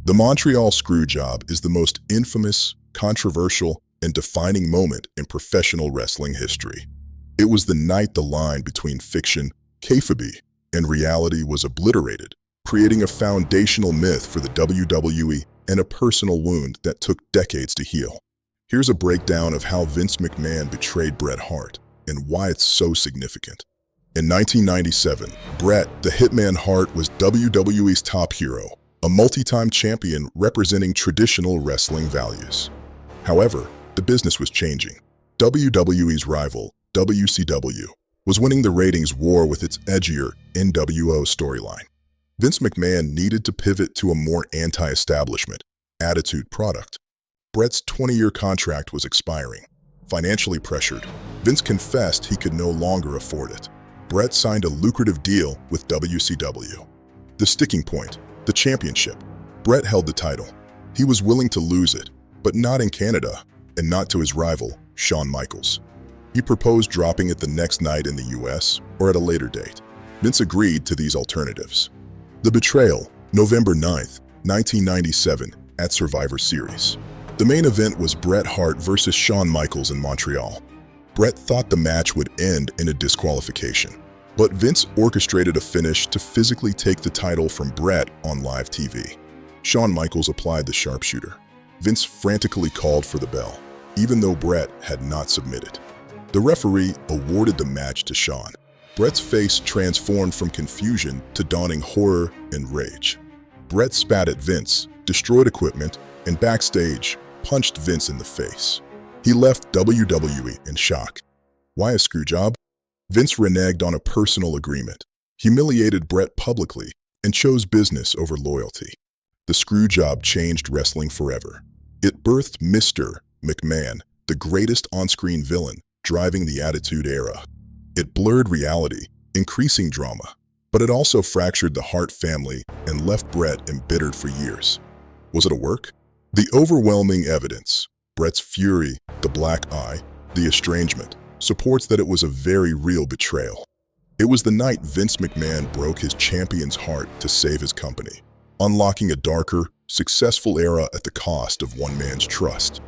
The Montreal Screwjob is the most infamous, controversial, and defining moment in professional wrestling history. It was the night the line between fiction, kayfabe, and reality was obliterated, creating a foundational myth for the WWE and a personal wound that took decades to heal. Here's a breakdown of how Vince McMahon betrayed Bret Hart and why it's so significant. In 1997, Bret, the Hitman Hart, was WWE's top hero, a multi-time champion representing traditional wrestling values. However, the business was changing. WWE's rival, WCW, was winning the ratings war with its edgier NWO storyline. Vince McMahon needed to pivot to a more anti-establishment, attitude product. Bret's 20-year contract was expiring. Financially pressured, Vince confessed he could no longer afford it. Bret signed a lucrative deal with WCW. The sticking point, the championship. Bret held the title. He was willing to lose it, but not in Canada, and not to his rival, Shawn Michaels. He proposed dropping it the next night in the US or at a later date. Vince agreed to these alternatives. The betrayal, November 9th, 1997, at Survivor Series. The main event was Bret Hart versus Shawn Michaels in Montreal. Bret thought the match would end in a disqualification, but Vince orchestrated a finish to physically take the title from Bret on live TV. Shawn Michaels applied the sharpshooter. Vince frantically called for the bell, even though Bret had not submitted. The referee awarded the match to Shawn. Bret's face transformed from confusion to dawning horror and rage. Bret spat at Vince, destroyed equipment, and backstage punched Vince in the face. He left WWE in shock. Why a screwjob? Vince reneged on a personal agreement, humiliated Bret publicly, and chose business over loyalty. The screwjob changed wrestling forever. It birthed Mr. McMahon, the greatest on-screen villain, driving the Attitude Era. It blurred reality, increasing drama, but it also fractured the Hart family and left Bret embittered for years. Was it a work? The overwhelming evidence, Bret's fury, the black eye, the estrangement, supports that it was a very real betrayal. It was the night Vince McMahon broke his champion's heart to save his company, unlocking a darker, successful era at the cost of one man's trust.